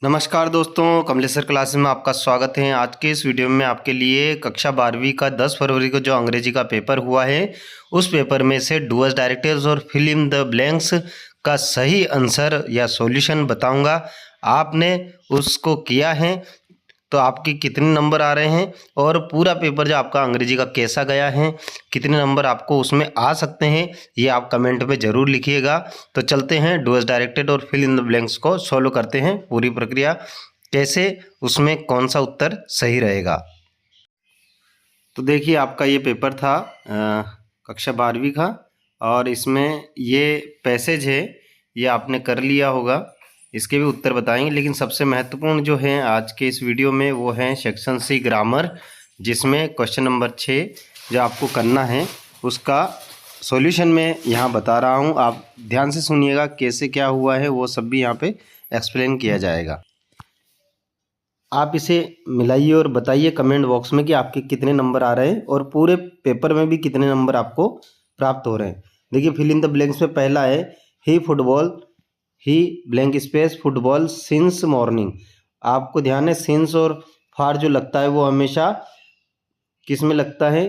नमस्कार दोस्तों, कमलेश्वर क्लासेस में आपका स्वागत है। आज के इस वीडियो में आपके लिए कक्षा 12वीं का 10 फरवरी को जो अंग्रेजी का पेपर हुआ है उस पेपर में से डू एज डायरेक्टर्स और फिल इन द ब्लैंक्स का सही आंसर या सॉल्यूशन बताऊंगा। आपने उसको किया है तो आपके कितने नंबर आ रहे हैं और पूरा पेपर जो आपका अंग्रेजी का कैसा गया है, कितने नंबर आपको उसमें आ सकते हैं, ये आप कमेंट में ज़रूर लिखिएगा। तो चलते हैं डू एज डायरेक्टेड और फिल इन द ब्लैंक्स को सॉल्व करते हैं। पूरी प्रक्रिया कैसे, उसमें कौन सा उत्तर सही रहेगा। तो देखिए, आपका ये पेपर था कक्षा 12वीं का और इसमें ये पैसेज है, ये आपने कर लिया होगा। इसके भी उत्तर बताएंगे, लेकिन सबसे महत्वपूर्ण जो है आज के इस वीडियो में वो है सेक्शन सी ग्रामर, जिसमें क्वेश्चन नंबर 6 जो आपको करना है उसका सॉल्यूशन मैं यहाँ बता रहा हूँ। आप ध्यान से सुनिएगा, कैसे क्या हुआ है वो सब भी यहाँ पे एक्सप्लेन किया जाएगा। आप इसे मिलाइए और बताइए कमेंट बॉक्स में कि आपके कितने नंबर आ रहे हैं और पूरे पेपर में भी कितने नंबर आपको प्राप्त हो रहे हैं। देखिए, फिल इन द ब्लैंक्स में पहला है he blank space football since morning. आपको ध्यान है, सिंस और फार जो लगता है वो हमेशा किस में लगता है,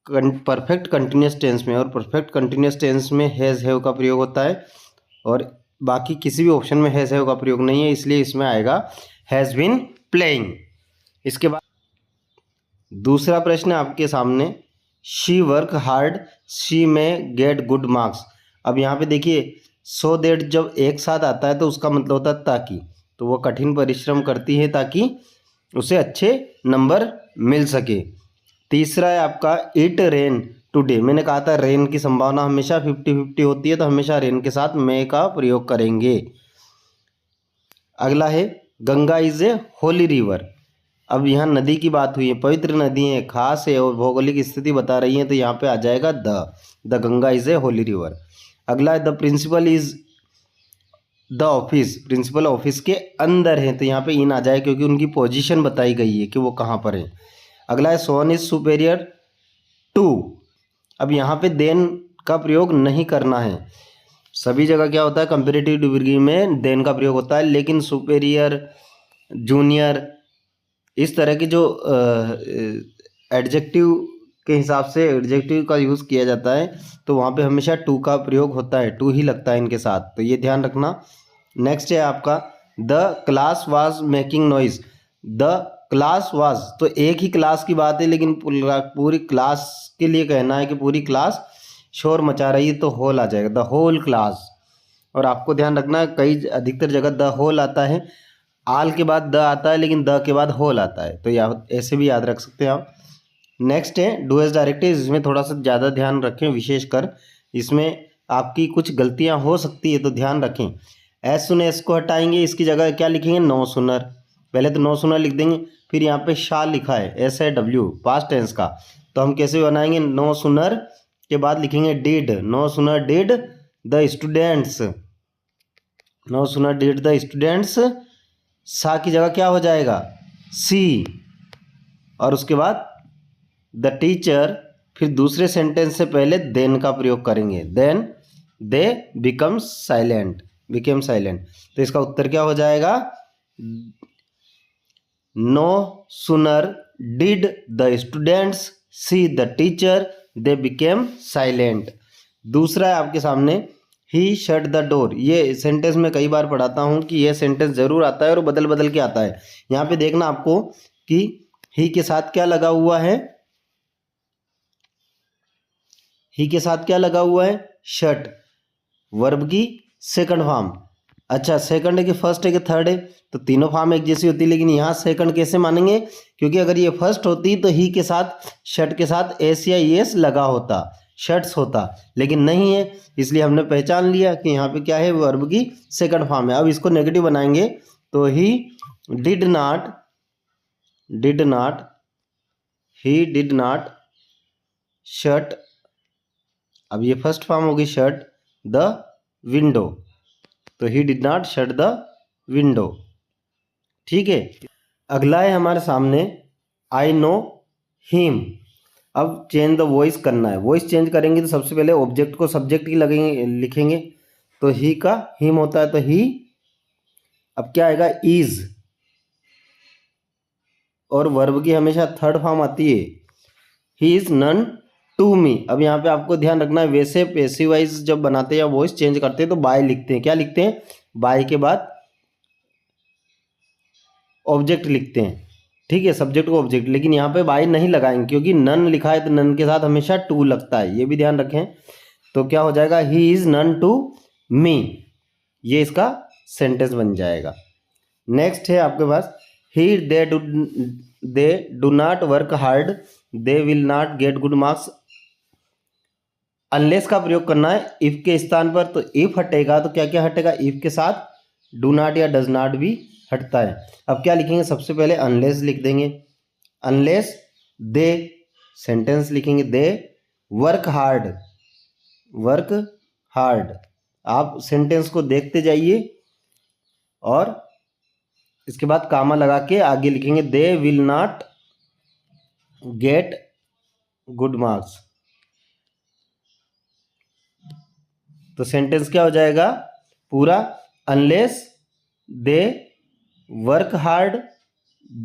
परफेक्ट कंटिन्यूस टेंस में, और परफेक्ट कंटिन्यूस टेंस में हैज़ हैव का प्रयोग होता है और बाकी किसी भी ऑप्शन में हैज़ हैव का प्रयोग नहीं है, इसलिए इसमें आएगा हैज़ बीन प्लेइंग। इसके बाद दूसरा प्रश्न आपके सामने, शी वर्क हार्ड शी में गेट गुड मार्क्स। अब यहाँ पे देखिए, सो दैट जब एक साथ आता है तो उसका मतलब होता है ताकि, तो वो कठिन परिश्रम करती है ताकि उसे अच्छे नंबर मिल सके। तीसरा है आपका इट रेन टुडे। मैंने कहा था रेन की संभावना हमेशा 50-50 होती है, तो हमेशा रेन के साथ मे का प्रयोग करेंगे। अगला है Ganga is a holy river. अब यहाँ नदी की बात हुई है, पवित्र नदी है, खास है और भौगोलिक स्थिति बता रही है, तो यहाँ पे आ जाएगा the Ganga is a holy river. अगला है the principal is the office. Principal office के अंदर है, तो यहाँ पे इन आ जाए क्योंकि उनकी पोजीशन बताई गई है कि वो कहाँ पर है। अगला है सोन इज सुपेरियर टू। अब यहाँ पे देन का प्रयोग नहीं करना है। सभी जगह क्या होता है, कंपेरेटिव डिग्री में देन का प्रयोग होता है, लेकिन सुपेरियर, जूनियर, इस तरह की जो एडजेक्टिव के हिसाब से एडजेक्टिव का यूज़ किया जाता है, तो वहाँ पे हमेशा टू का प्रयोग होता है, टू ही लगता है इनके साथ, तो ये ध्यान रखना। नेक्स्ट है आपका the class was making noise. The class was, तो एक ही क्लास की बात है, लेकिन पूरी क्लास के लिए कहना है कि पूरी क्लास शोर मचा रही है, तो होल आ जाएगा, द होल क्लास। और आपको ध्यान रखना है, कई अधिकतर जगह द होल आता है, आल के बाद द आता है, लेकिन द के बाद होल आता है, तो या ऐसे भी याद रख सकते हैं आप। नेक्स्ट है डू एज डायरेक्टेड। इसमें थोड़ा सा ज़्यादा ध्यान रखें, विशेषकर इसमें आपकी कुछ गलतियां हो सकती है, तो ध्यान रखें। एस सुन एस को हटाएंगे, इसकी जगह क्या लिखेंगे, नो सुनर। पहले तो नो सुनर लिख देंगे, फिर यहाँ पे शा लिखा है, एस है डब्ल्यू पास्ट टेंस का, तो हम कैसे बनाएंगे, नो सुनर के बाद लिखेंगे did, no sooner did the students, no sooner did the students. सा की जगह क्या हो जाएगा, सी, और उसके बाद द टीचर, फिर दूसरे सेंटेंस से पहले देन का प्रयोग करेंगे, then they become silent, became silent, तो इसका उत्तर क्या हो जाएगा, no sooner did the students see the teacher they became silent. दूसरा है आपके सामने ही शट द डोर। ये सेंटेंस में कई बार पढ़ाता हूँ कि यह सेंटेंस जरूर आता है और बदल बदल के आता है। यहाँ पे देखना आपको कि ही के साथ क्या लगा हुआ है, ही के साथ क्या लगा हुआ है, शट, वर्ब की सेकंड फॉर्म। अच्छा, सेकंड है कि फर्स्ट है कि थर्ड है, तो तीनों फॉर्म एक जैसी होती है, लेकिन यहाँ सेकंड कैसे मानेंगे, क्योंकि अगर ये फर्स्ट होती तो ही के साथ शट के साथ एस या एस लगा होता, शर्ट्स होता, लेकिन नहीं है, इसलिए हमने पहचान लिया कि यहाँ पे क्या है, वर्ब की सेकंड फॉर्म है। अब इसको नेगेटिव बनाएंगे तो he did not he did not shut, अब ये फर्स्ट फॉर्म होगी शट द विंडो, तो he did not shut the window. ठीक है, अगला है हमारे सामने आई नो हिम। अब चेंज द वॉइस करना है, वॉइस चेंज करेंगे तो सबसे पहले ऑब्जेक्ट को सब्जेक्ट की लगेंगे, लिखेंगे, तो ही का हिम होता है, तो ही अब क्या आएगा, इज, और वर्ब की हमेशा थर्ड फॉर्म आती है, he is none to me. अब यहाँ पे आपको ध्यान रखना है, वैसे पैसिव वॉइस जब बनाते हैं या वॉइस चेंज करते हैं तो बाय लिखते हैं। क्या लिखते हैं, बाय के बाद ऑब्जेक्ट लिखते हैं, ठीक है, सब्जेक्ट को ऑब्जेक्ट। लेकिन यहाँ पे बाय नहीं लगाएंगे क्योंकि नन लिखा है तो नन के साथ हमेशा टू लगता है, ये भी ध्यान रखें। तो क्या हो जाएगा, he is none to me, ये इसका सेंटेंस बन जाएगा। नेक्स्ट है आपके पास, he they do not work hard they will not get good marks. Unless का प्रयोग करना है इफ के स्थान पर, तो इफ हटेगा तो क्या क्या हटेगा, इफ के साथ डू नॉट या डज नॉट भी हटता है। अब क्या लिखेंगे, सबसे पहले अनलेस लिख देंगे, अनलेस दे, सेंटेंस लिखेंगे, दे वर्क हार्ड, वर्क हार्ड। आप सेंटेंस को देखते जाइए और इसके बाद कामा लगा के आगे लिखेंगे, they will not get good marks. तो सेंटेंस क्या हो जाएगा पूरा, unless they work hard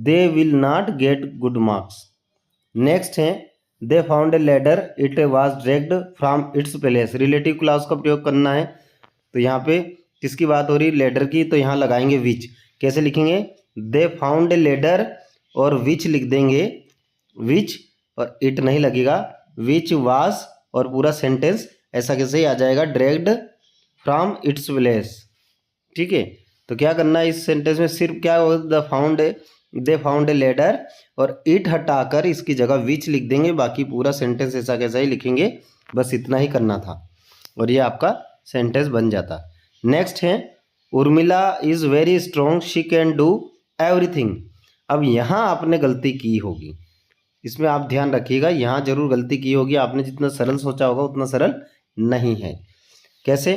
they will not get good marks. Next है, they found a ladder it was dragged from its place. Relative clause का प्रयोग करना है, तो यहाँ पे किसकी बात हो रही, लेडर की, तो यहाँ लगाएंगे विच। कैसे लिखेंगे, दे फाउंड ए लेडर और विच लिख देंगे, विच और इट नहीं लगेगा, विच वाज और पूरा सेंटेंस ऐसा कैसे ही आ जाएगा, ड्रैग्ड फ्रॉम इट्स प्लेस, ठीक है। तो क्या करना है इस सेंटेंस में, सिर्फ क्या होगा, दे फाउंड ए लेडर और इट हटाकर इसकी जगह विच लिख देंगे, बाकी पूरा सेंटेंस ऐसा कैसा ही लिखेंगे, बस इतना ही करना था और ये आपका सेंटेंस बन जाता। नेक्स्ट है, Urmila is very strong she can do everything. अब यहाँ आपने गलती की होगी, इसमें आप ध्यान रखिएगा, यहाँ जरूर गलती की होगी आपने, जितना सरल सोचा होगा उतना सरल नहीं है। कैसे,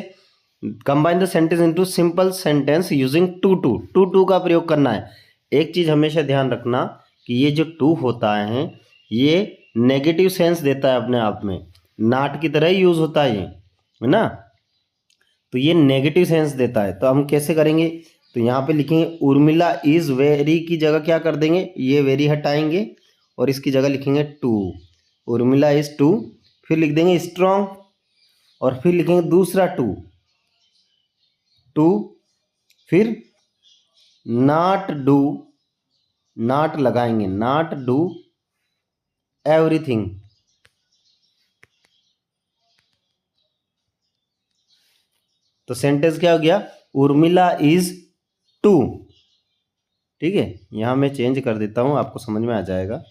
combine the sentence into simple sentence using too का प्रयोग करना है। एक चीज़ हमेशा ध्यान रखना कि ये जो टू होता है ये नेगेटिव सेंस देता है अपने आप में, नॉट की तरह ही यूज होता है ये, है ना, तो ये नेगेटिव सेंस देता है। तो हम कैसे करेंगे, तो यहाँ पे लिखेंगे उर्मिला इज वेरी की जगह क्या कर देंगे, ये वेरी हटाएंगे और इसकी जगह लिखेंगे टू, उर्मिला इज टू, फिर लिख देंगे स्ट्रॉन्ग और फिर लिखेंगे दूसरा टू, फिर नॉट डू, नॉट लगाएंगे, नॉट डू एवरीथिंग। तो सेंटेंस क्या हो गया, उर्मिला इज टू, ठीक है। यहां मैं चेंज कर देता हूं, आपको समझ में आ जाएगा।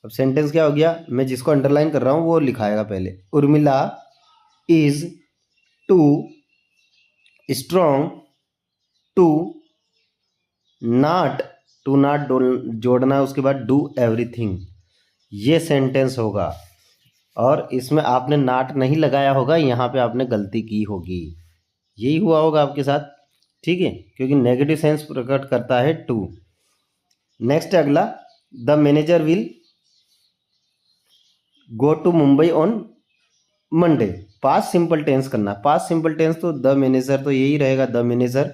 अब सेंटेंस क्या हो गया, मैं जिसको अंडरलाइन कर रहा हूं वो लिखाएगा पहले, Urmila is too strong to not जोड़ना है, उसके बाद डू एवरीथिंग, ये सेंटेंस होगा। और इसमें आपने नॉट नहीं लगाया होगा, यहाँ पे आपने गलती की होगी, यही हुआ होगा आपके साथ, ठीक है, क्योंकि नेगेटिव सेंस प्रकट करता है टू। नेक्स्ट है अगला, the manager will go to Mumbai on Monday. Past simple tense करना, पास्ट सिंपल टेंस तो द मैनेजर तो यही रहेगा, द मैनेजर,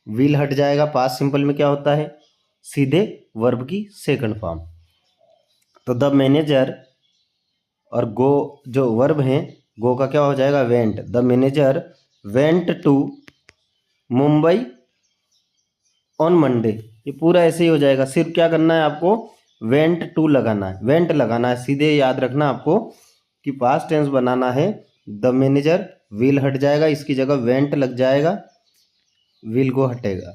विल हट जाएगा, पास्ट सिंपल में क्या होता है, सीधे वर्ब की सेकंड फॉर्म। तो द मैनेजर और गो जो वर्ब हैं, गो का क्या हो जाएगा, went, the manager went to Mumbai on Monday, ये पूरा ऐसे ही हो जाएगा। सिर्फ क्या करना है आपको, वेंट टू लगाना है, वेंट लगाना है, सीधे याद रखना आपको कि पास्ट टेंस बनाना है, द मैनेजर, विल हट जाएगा, इसकी जगह वेंट लग जाएगा, विल गो हटेगा,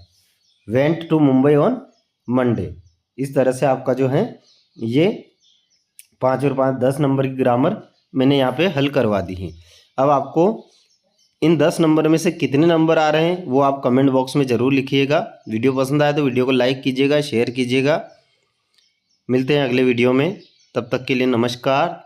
went to Mumbai on Monday. इस तरह से आपका जो है ये 5 और 5 10 नंबर की ग्रामर मैंने यहाँ पे हल करवा दी है। अब आपको इन 10 नंबर में से कितने नंबर आ रहे हैं वो आप कमेंट बॉक्स में ज़रूर लिखिएगा। वीडियो पसंद आए तो वीडियो को लाइक कीजिएगा, शेयर कीजिएगा। मिलते हैं अगले वीडियो में, तब तक के लिए नमस्कार।